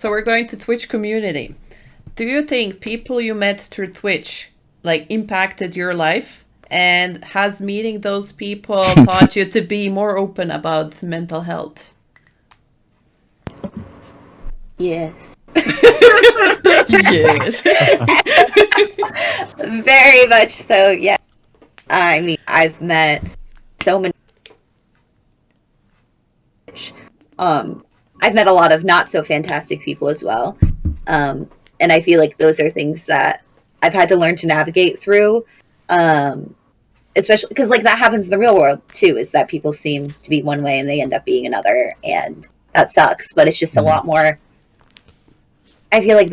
So we're going to Twitch community. Do you think people you met through Twitch like impacted your life? And has meeting those people taught you to be more open about mental health? Yes. Yes. Very much so, yeah. I mean, I've met so many. I've met a lot of not so fantastic people as well. And I feel like those are things that I've had to learn to navigate through. Especially because like that happens in the real world too, is that people seem to be one way and they end up being another, and that sucks. But it's just a lot more. I feel like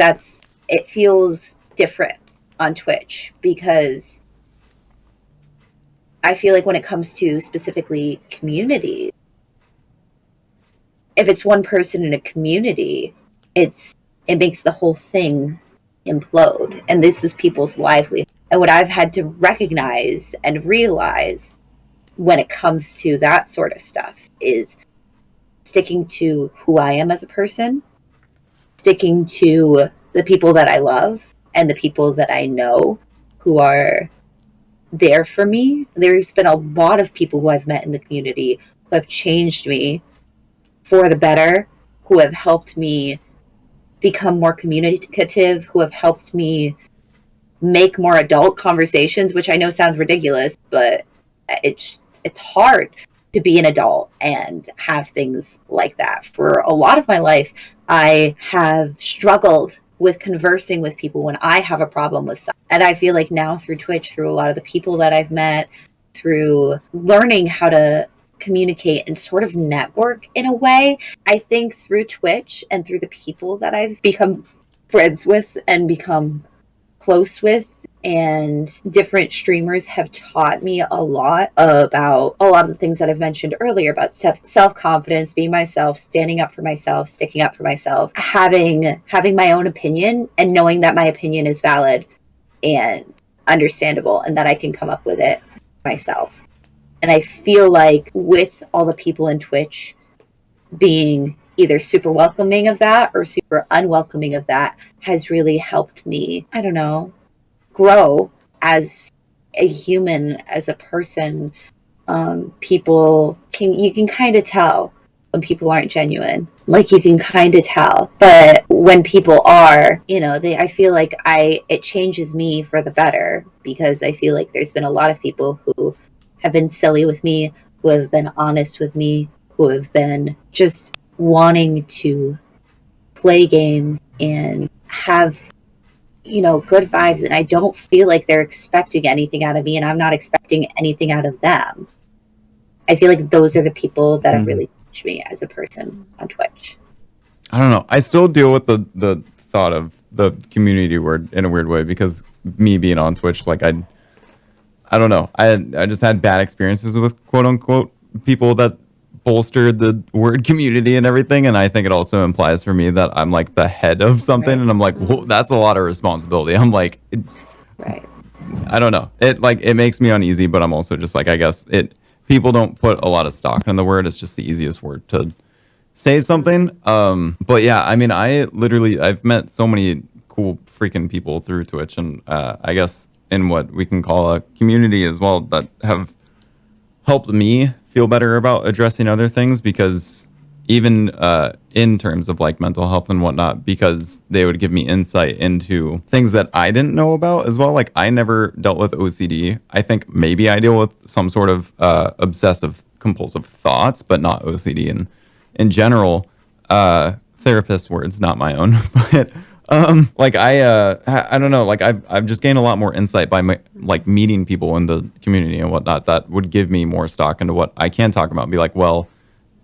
it feels different on Twitch because I feel like when it comes to specifically community, if it's one person in a community, it makes the whole thing implode. And this is people's livelihood. And what I've had to recognize and realize when it comes to that sort of stuff is sticking to who I am as a person, sticking to the people that I love and the people that I know who are there for me. There's been a lot of people who I've met in the community who have changed me for the better, who have helped me become more communicative, who have helped me make more adult conversations, which I know sounds ridiculous, but it's hard to be an adult and have things like that. For a lot of my life, I have struggled with conversing with people when I have a problem with something. And I feel like now through Twitch, through a lot of the people that I've met, through learning how to communicate and sort of network in a way, I think through Twitch and through the people that I've become friends with and become close with, and different streamers have taught me a lot about a lot of the things that I've mentioned earlier about self-confidence, being myself, standing up for myself, sticking up for myself, having my own opinion and knowing that my opinion is valid and understandable and that I can come up with it myself. And I feel like with all the people in Twitch being either super welcoming of that or super unwelcoming of that has really helped me, I don't know, grow as a human, as a person. You can kind of tell when people aren't genuine. Like you can kind of tell. But when people are, I feel like it changes me for the better, because I feel like there's been a lot of people who have been silly with me, who have been honest with me, who have been just wanting to play games and have, good vibes. And I don't feel like they're expecting anything out of me, and I'm not expecting anything out of them. I feel like those are the people that have really changed me as a person on Twitch. I don't know. I still deal with the thought of the community word in a weird way, because me being on Twitch, like I don't know. I just had bad experiences with quote unquote people that bolstered the word community and everything, and I think it also implies for me that I'm like the head of something, right. And I'm like, whoa, that's a lot of responsibility. I'm like, right. I don't know. It makes me uneasy, but I'm also just like, I guess people don't put a lot of stock in the word. It's just the easiest word to say something. But yeah, I mean, I've met so many cool freaking people through Twitch, and I guess in what we can call a community as well, that have helped me feel better about addressing other things, because even in terms of like mental health and whatnot, because they would give me insight into things that I didn't know about as well. Like I never dealt with OCD. I think maybe I deal with some sort of obsessive compulsive thoughts, but not OCD. And in general, therapist words, not my own, but like I don't know, like I've just gained a lot more insight by like meeting people in the community and whatnot, that would give me more stock into what I can talk about and be like, well,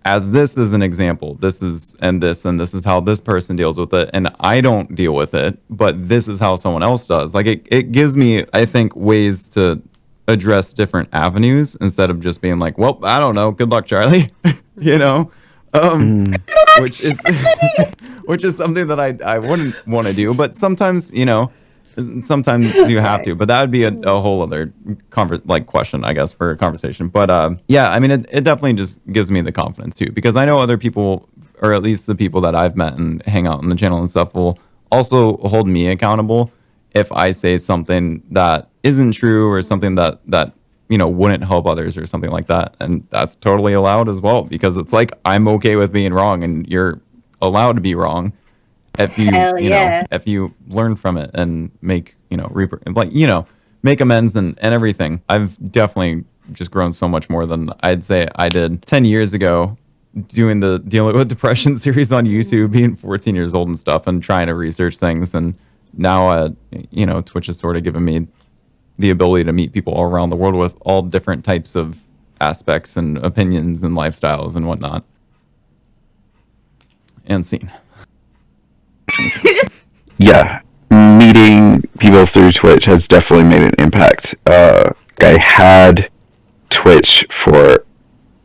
as this is an example, this is how this person deals with it, and I don't deal with it, but this is how someone else does. Like it gives me, I think, ways to address different avenues instead of just being like, well, I don't know, good luck, Charlie. Which is something that I wouldn't want to do, but sometimes you have to. But that would be a whole other question, I guess, for a conversation. But yeah, I mean, it definitely just gives me the confidence too, because I know other people or at least the people that I've met and hang out on the channel and stuff, will also hold me accountable if I say something that isn't true or something that wouldn't help others or something like that. And that's totally allowed as well, because it's like, I'm okay with being wrong, and you're allowed to be wrong if you if you learn from it and make make amends and everything. I've definitely just grown so much more than I'd say I did 10 years ago, doing the Dealing with Depression series on YouTube, being 14 years old and stuff, and trying to research things. And now Twitch has sort of given me the ability to meet people all around the world with all different types of aspects and opinions and lifestyles and whatnot. And scene. Yeah, meeting people through Twitch has definitely made an impact. I had Twitch for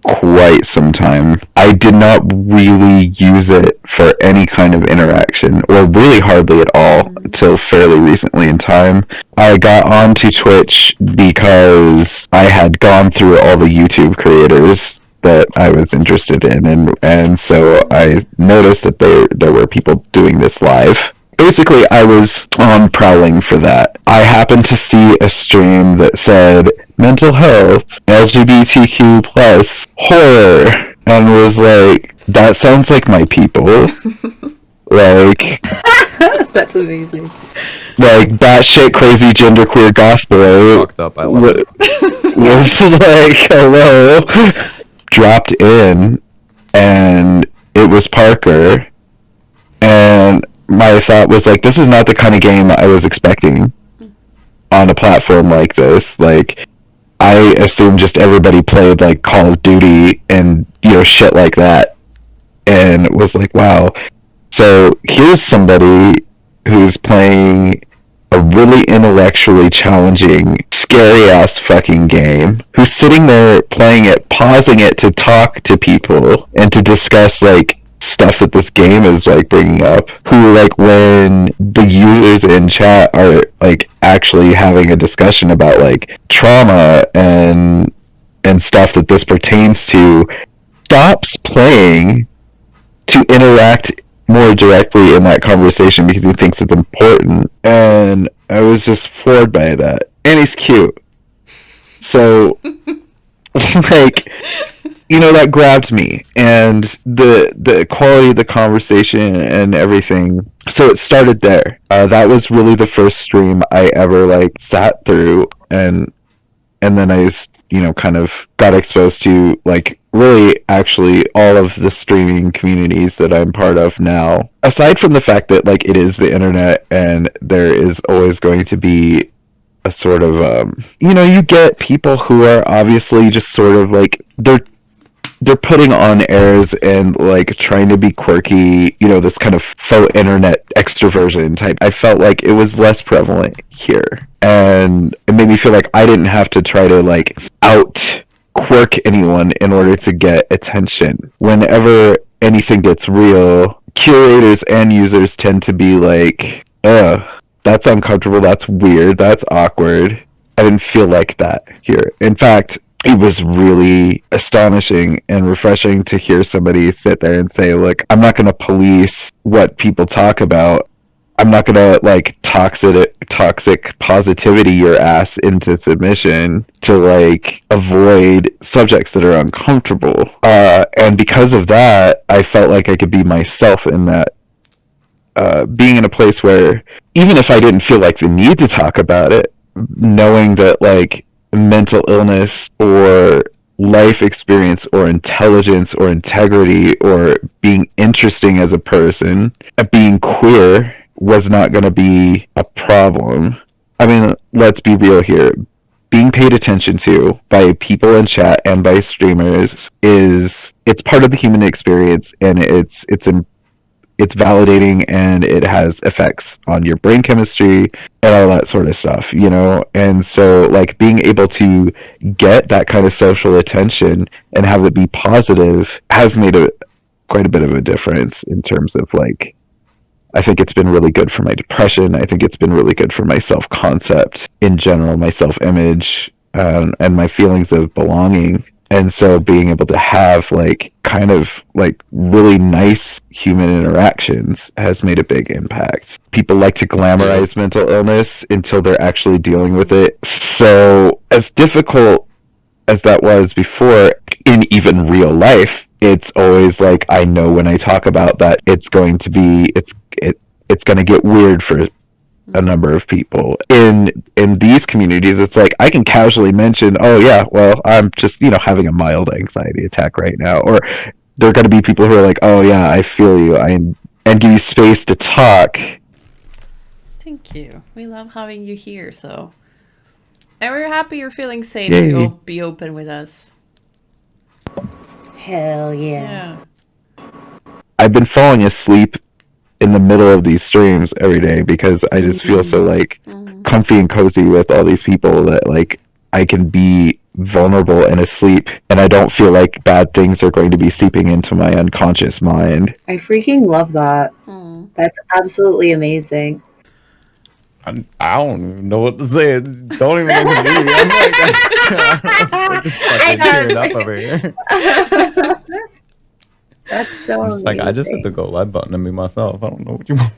quite some time. I did not really use it for any kind of interaction, or really hardly at all, until fairly recently in time. I got onto Twitch because I had gone through all the YouTube creators that I was interested in, and so I noticed that there were people doing this live. Basically, I was on prowling for that. I happened to see a stream that said mental health, LGBTQ plus, horror, and was like, that sounds like my people. Like, That's amazing. like batshit crazy genderqueer goth boy Fucked up, I love it. was like, hello, dropped in, and it was Parker, and my thought was like, this is not the kind of game I was expecting on a platform like this. Like, I assumed just everybody played like Call of Duty and shit like that, and it was like, wow. So here's somebody who's playing a really intellectually challenging, scary ass fucking game, who's sitting there playing it, pausing it to talk to people and to discuss like stuff that this game is like bringing up, who like when the users in chat are like actually having a discussion about like trauma and stuff that this pertains to, stops playing to interact more directly in that conversation because he thinks it's important. And I was just floored by that. And he's cute. So like, that grabbed me, and the quality of the conversation and everything. So it started there. That was really the first stream I ever like sat through, and then I just kind of got exposed to like really actually all of the streaming communities that I'm part of now. Aside from the fact that like it is the internet and there is always going to be a sort of you get people who are obviously just sort of like they're putting on airs and like trying to be quirky, this kind of faux internet extroversion type. I felt like it was less prevalent here, and it made me feel like I didn't have to try to like out quirk anyone in order to get attention. Whenever anything gets real, curators and users tend to be like, that's uncomfortable, that's weird, that's awkward. I didn't feel like that here. In fact, it was really astonishing and refreshing to hear somebody sit there and say, look, I'm not going to police what people talk about. I'm not going to like toxic positivity your ass into submission to like avoid subjects that are uncomfortable. And because of that, I felt like I could be myself in that. Being in a place where even if I didn't feel like the need to talk about it, knowing that like mental illness or life experience or intelligence or integrity or being interesting as a person, being queer was not going to be a problem. I mean, let's be real here. Being paid attention to by people in chat and by streamers it's part of the human experience, and it's validating, and it has effects on your brain chemistry and all that sort of stuff, and so like being able to get that kind of social attention and have it be positive has made quite a bit of a difference in terms of like, I think it's been really good for my depression. I think it's been really good for my self-concept in general, my self-image, and my feelings of belonging. And so being able to have like kind of like really nice human interactions has made a big impact. People like to glamorize mental illness until they're actually dealing with it. So as difficult as that was before, in even real life, it's always like I know when I talk about that it's going to be it's going to get weird for a number of people. In these communities, it's like I can casually mention, oh yeah, well, I'm just, having a mild anxiety attack right now. Or there are going to be people who are like, oh yeah, I feel you, and give you space to talk. Thank you. We love having you here, so. And we're happy you're feeling safe Yay. to be open with us. Hell yeah. I've been falling asleep in the middle of these streams every day because I just feel so like comfy and cozy with all these people that like I can be vulnerable and asleep, and I don't feel like bad things are going to be seeping into my unconscious mind. I freaking love that. That's absolutely amazing. I don't even know what to say. Don't even look at me. I'm like, we're just fucking tearing up over here. That's so I'm just like, I just hit the amazing. go live button and me myself. I don't know what you want.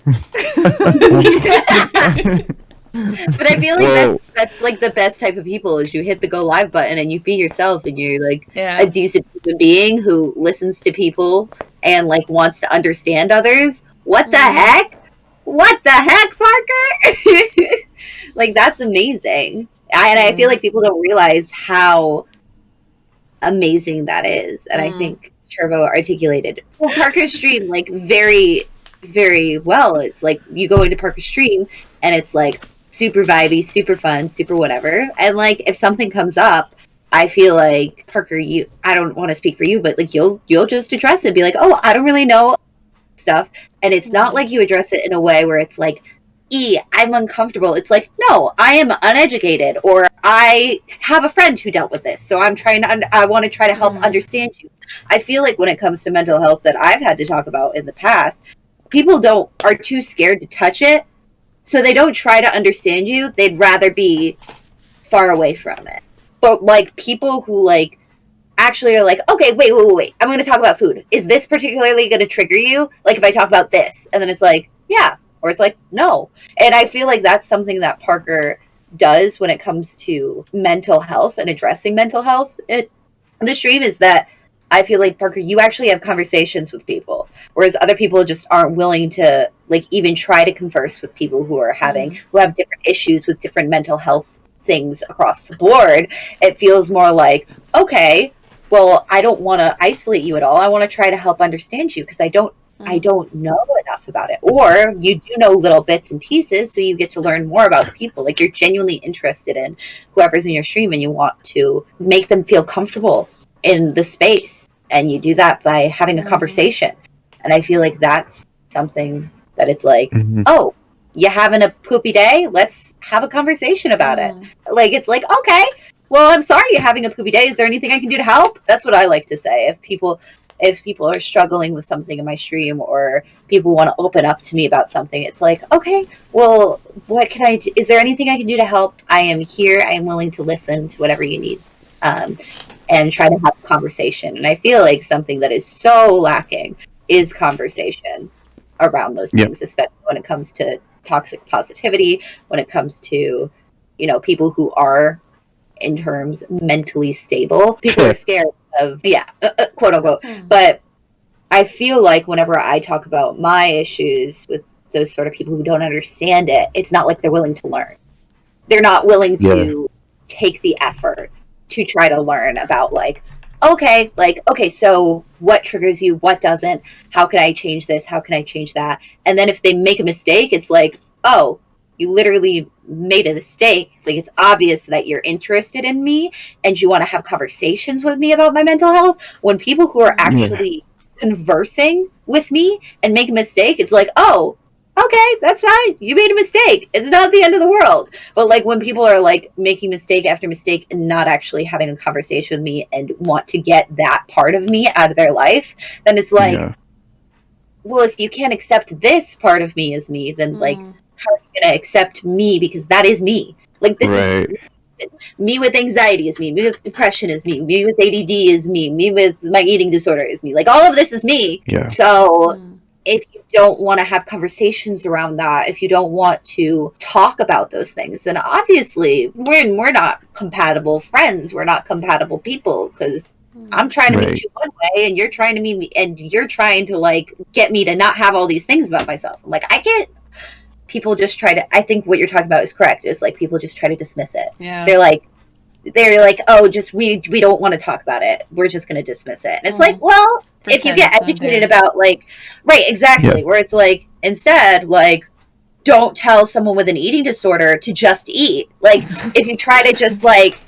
But I feel like that's like the best type of people is you hit the go live button and you be yourself and you're like Yeah. a decent human being who listens to people and like wants to understand others. What the heck? What the heck, Parker? Like that's amazing. And I feel like people don't realize how amazing that is. And I think Turbo articulated Parker's stream like very, very well. It's like you go into Parker's stream and it's like super vibey, super fun, super whatever. And like if something comes up, I feel like Parker, I don't want to speak for you, but like you'll just address it and be like, oh, I don't really know stuff. And it's not like you address it in a way where it's like, I'm uncomfortable. It's like, no, I am uneducated, or I have a friend who dealt with this, so I'm trying to I want to try to help understand you. I feel like when it comes to mental health that I've had to talk about in the past, people are too scared to touch it, so they don't try to understand you. They'd rather be far away from it. But like people who like actually are like, okay, wait, I'm going to talk about food. Is this particularly going to trigger you? Like if I talk about this, and then it's like, yeah. Or it's like, no. And I feel like that's something that Parker does when it comes to mental health and addressing mental health in the stream is that I feel like, Parker, you actually have conversations with people, whereas other people just aren't willing to like even try to converse with people who are who have different issues with different mental health things across the board. It feels more like, okay, well, I don't want to isolate you at all. I want to try to help understand you because I don't know enough about it. Or you do know little bits and pieces, so you get to learn more about the people. Like you're genuinely interested in whoever's in your stream and you want to make them feel comfortable in the space. And you do that by having a conversation. And I feel like that's something that it's like, oh, you having a poopy day? Let's have a conversation about it. Like, it's like, okay, well, I'm sorry you're having a poopy day. Is there anything I can do to help? That's what I like to say. If people are struggling with something in my stream or people want to open up to me about something, it's like, okay, well, what can I do? Is there anything I can do to help? I am here. I am willing to listen to whatever you need and try to have a conversation. And I feel like something that is so lacking is conversation around those things, especially when it comes to toxic positivity, when it comes to, people who are in terms mentally stable. People are scared of quote unquote. But I feel like whenever I talk about my issues with those sort of people who don't understand it, it's not like they're willing to learn. They're not willing to take the effort to try to learn about okay, so what triggers you, what doesn't, how can I change this, how can I change that? And then if they make a mistake, it's like, oh, you literally made a mistake. Like, it's obvious that you're interested in me and you want to have conversations with me about my mental health. When people who are actually conversing with me and make a mistake, it's like, oh, okay, that's fine. You made a mistake. It's not the end of the world. But like when people are like making mistake after mistake and not actually having a conversation with me and want to get that part of me out of their life, then it's like, well, if you can't accept this part of me as me, then like, how are you going to accept me? Because that is me. Like, this me with anxiety is me with depression is me with ADD is me with my eating disorder is me. Like all of this is me. Yeah. So if you don't want to have conversations around that, if you don't want to talk about those things, then obviously we're not compatible friends. We're not compatible people, because I'm trying to Right. meet you one way and you're trying to meet me, and you're trying to like get me to not have all these things about myself. I'm like, I can't. People just try to, I think what you're talking about is correct, is like people just try to dismiss it. Yeah. They're like, oh, just we don't want to talk about it, we're just going to dismiss it. And it's like, well, if you Pretend get it's not educated there. about like, right, exactly, where it's like, instead, like, don't tell someone with an eating disorder to just eat. Like, if you try to just like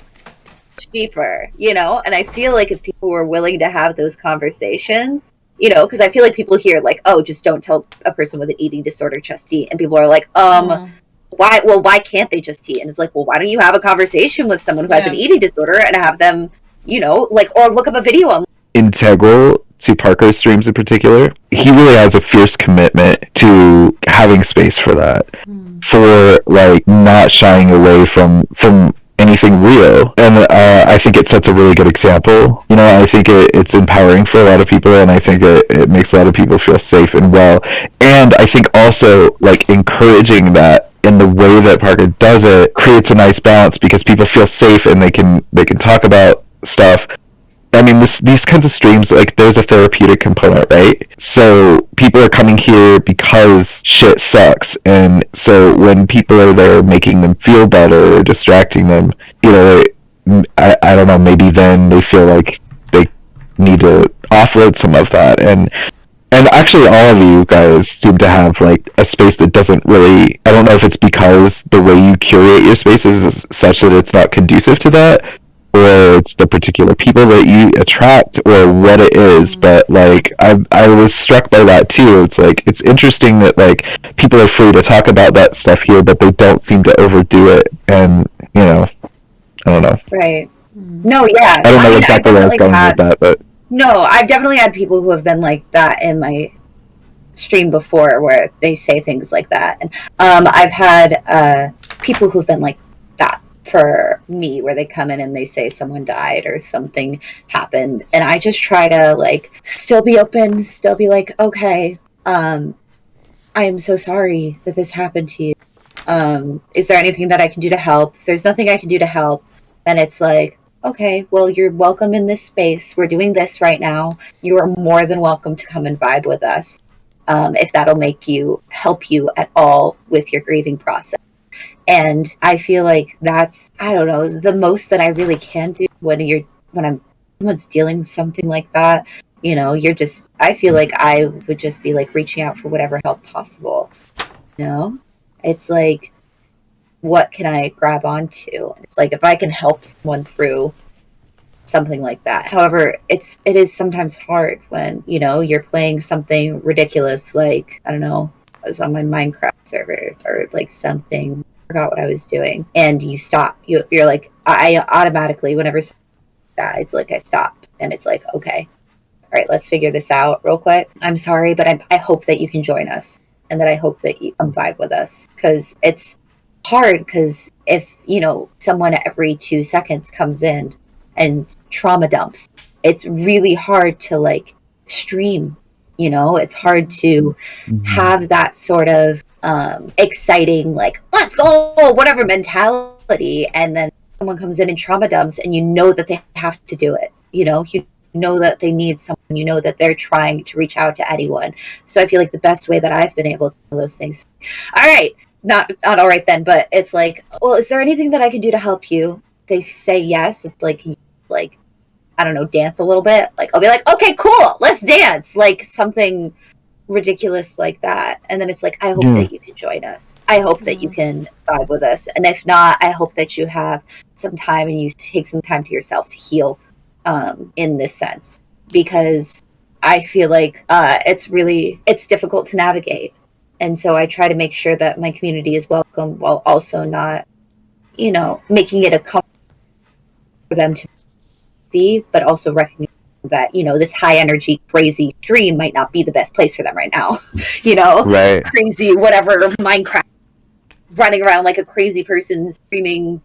cheaper, you know. And I feel like if people were willing to have those conversations, you know, because I feel like people hear like, oh, just don't tell a person with an eating disorder just eat, and people are like, why can't they just eat? And it's like, well, why don't you have a conversation with someone who has an Yeah. eating disorder and have them, you know, like, or look up a video on. Integral to Parker's streams in particular, he really has a fierce commitment to having space for that, for like not shying away from anything real. And I think it sets a really good example. You know, I think it's empowering for a lot of people, and I think it makes a lot of people feel safe and well. And I think also like encouraging that in the way that Parker does it creates a nice balance, because people feel safe and they can talk about stuff. I mean, these kinds of streams, like, there's a therapeutic component, right? So people are coming here because shit sucks, and so when people are there making them feel better or distracting them, you know, I don't know, maybe then they feel like they need to offload some of that. And actually, all of you guys seem to have like a space that doesn't really. I don't know if it's because the way you curate your spaces is such that it's not conducive to that, or it's the particular people that you attract, or what it is. But like, I was struck by that too. It's like, it's interesting that like people are free to talk about that stuff here, but they don't seem to overdo it. And you know, I don't know. Right. No, yeah. I don't know mean, exactly where I was going with that, but No, I've definitely had people who have been like that in my stream before, where they say things like that. And I've had people who've been like that for me, where they come in and they say someone died or something happened, and I just try to like still be open, still be like, okay, I am so sorry that this happened to you. Is there anything that I can do to help? If there's nothing I can do to help, then it's like, okay, well, you're welcome in this space. We're doing this right now. You are more than welcome to come and vibe with us, if that'll help you at all with your grieving process. And I feel like that's, I don't know, the most that I really can do when someone's dealing with something like that. You know, I feel like I would just be like reaching out for whatever help possible. You know, it's like, what can I grab onto? It's like, if I can help someone through something like that. However, it is sometimes hard when, you know, you're playing something ridiculous, like, I don't know, I was on my Minecraft server or like something, I forgot what I was doing, and you stop. You're like, I automatically, whenever that, it's like I stop, and it's like, okay, all right, let's figure this out real quick. I'm sorry, but I hope that you can join us, and that I hope that you come vibe with us, because it's hard, because if, you know, someone every 2 seconds comes in and trauma dumps, it's really hard to like stream, you know. It's hard to have that sort of exciting, like, let's go, whatever mentality, and then someone comes in and trauma dumps, and you know that they have to do it, you know that they need someone, you know that they're trying to reach out to anyone. So I feel like the best way that I've been able to do those things, all right, not all right then, but it's like, well, is there anything that I can do to help you? They say yes. It's like, I don't know, dance a little bit. Like, I'll be like, okay, cool, let's dance, like something ridiculous like that. And then it's like, I hope that you can join us. I hope that you can vibe with us. And if not, I hope that you have some time and you take some time to yourself to heal, in this sense, because I feel like it's difficult to navigate. And so I try to make sure that my community is welcome, while also not, you know, making it a comfort for them to be, but also recognizing that, you know, this high energy, crazy stream might not be the best place for them right now. You know, right. Crazy, whatever, Minecraft, running around like a crazy person, screaming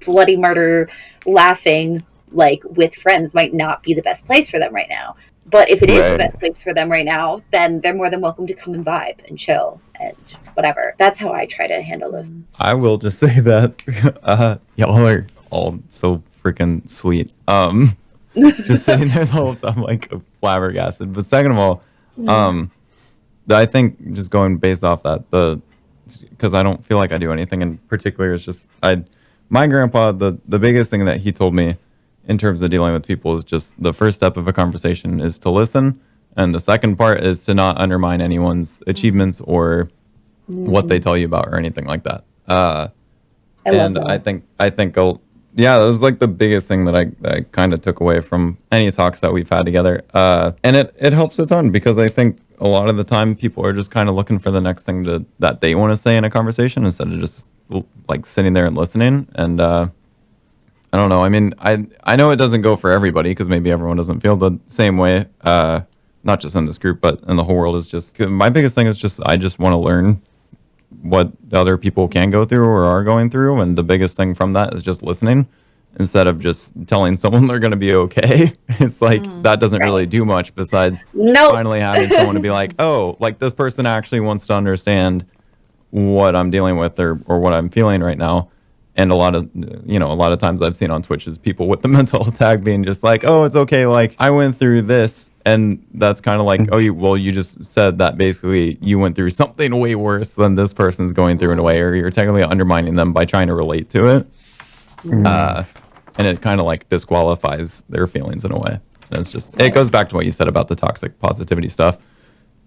bloody murder, laughing, like with friends might not be the best place for them right now. But if it is the Right. best place for them right now, then they're more than welcome to come and vibe and chill and whatever. That's how I try to handle those. I will just say that y'all are all so freaking sweet. Just sitting there the whole time like flabbergasted. But second of all, I think just going based off that, because I don't feel like I do anything in particular. It's just my grandpa, the biggest thing that he told me in terms of dealing with people is just the first step of a conversation is to listen, and the second part is to not undermine anyone's achievements or what they tell you about or anything like that. I love And that. I think yeah, that was like the biggest thing that I kind of took away from any talks that we've had together. And it helps a ton because I think a lot of the time people are just kind of looking for the next thing that they want to say in a conversation instead of just like sitting there and listening. And I don't know. I mean, I know it doesn't go for everybody because maybe everyone doesn't feel the same way. Not just in this group, but in the whole world. Is just my biggest thing is just I just want to learn what other people can go through or are going through, and the biggest thing from that is just listening instead of just telling someone they're going to be okay. It's like that doesn't really do much besides Nope. finally having someone to be like, oh, like this person actually wants to understand what I'm dealing with or what I'm feeling right now. And a lot of times I've seen on Twitch is people with the mental tag being just like, oh, it's okay. Like I went through this. And that's kind of like, oh, you just said that basically you went through something way worse than this person's going through in a way, or you're technically undermining them by trying to relate to it. And it kind of like disqualifies their feelings in a way. And it's just, it goes back to what you said about the toxic positivity stuff.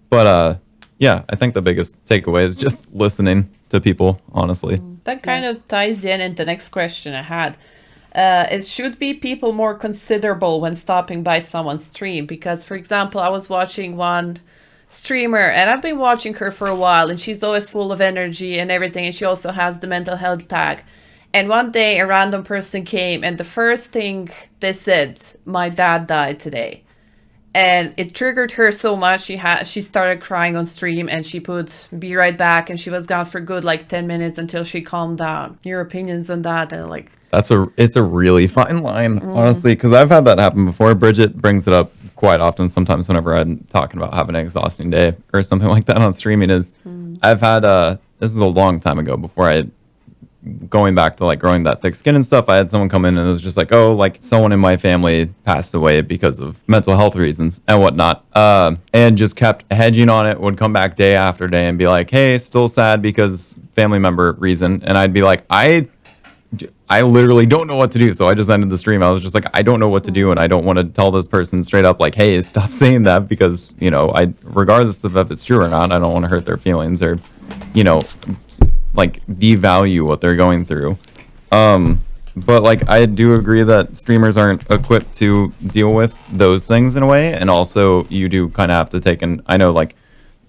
But yeah, I think the biggest takeaway is just listening to people, honestly. That kind of ties in the next question I had. It should be people more considerable when stopping by someone's stream because, for example, I was watching one streamer and I've been watching her for a while and she's always full of energy and everything, and she also has the mental health tag. And one day a random person came and the first thing they said, my dad died today. And it triggered her so much she started crying on stream and she put be right back and she was gone for good like 10 minutes until she calmed down. Your opinions on that? And like It's a really fine line, honestly, because I've had that happen before. Bridget brings it up quite often sometimes whenever I'm talking about having an exhausting day or something like that on streaming is I've had, this is a long time ago before going back to like growing that thick skin and stuff. I had someone come in and it was just like, oh, like someone in my family passed away because of mental health reasons and whatnot. And just kept hedging on it, would come back day after day and be like, hey, still sad because family member reason. And I'd be like, I literally don't know what to do. So I just ended the stream. I was just like, I don't know what to do. And I don't want to tell this person straight up, like, hey, stop saying that because, regardless of if it's true or not, I don't want to hurt their feelings or, like devalue what they're going through. But like, I do agree that streamers aren't equipped to deal with those things in a way. And also you do kind of have to take I know like,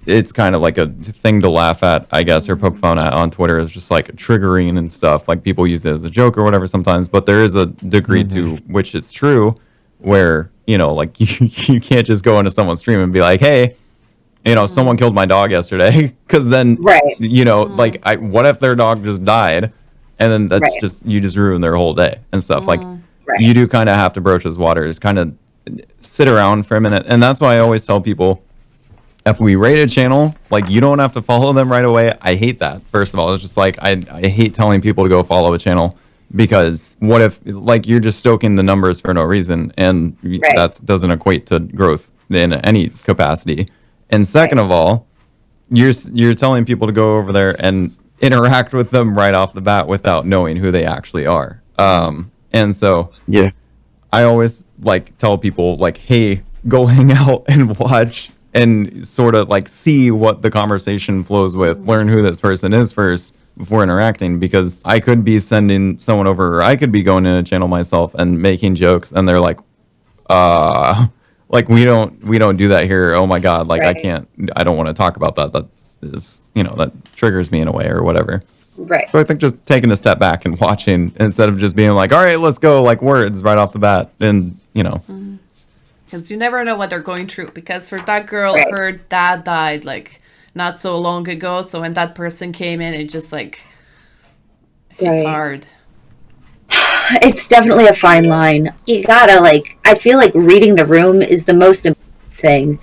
it's kind of like a thing to laugh at, I guess, or poke fun at on Twitter is just like triggering and stuff. Like people use it as a joke or whatever sometimes, but there is a degree to which it's true where, like you can't just go into someone's stream and be like, hey, someone killed my dog yesterday. Cause then, Right. like what if their dog just died and then that's Right. you just ruin their whole day and stuff. Like Right. you do kind of have to broach those waters, kind of sit around for a minute. And that's why I always tell people, if we rate a channel, like you don't have to follow them right away. I hate that. First of all, it's just like I hate telling people to go follow a channel because what if like you're just stoking the numbers for no reason and that doesn't equate to growth in any capacity. And second of all, you're telling people to go over there and interact with them right off the bat without knowing who they actually are. And so Yeah. I always like tell people like, hey, go hang out and watch and sort of like see what the conversation flows with, learn who this person is first before interacting, because I could be sending someone over or I could be going in a channel myself and making jokes and they're like, like we don't do that here. Oh my God. Like I don't want to talk about that. That is, that triggers me in a way or whatever. Right. So I think just taking a step back and watching instead of just being like, all right, let's go, like words right off the bat. And, because you never know what they're going through. Because for that girl, her dad died like not so long ago. So when that person came in, it just like hit hard. It's definitely a fine line. You gotta, like, I feel like reading the room is the most important thing.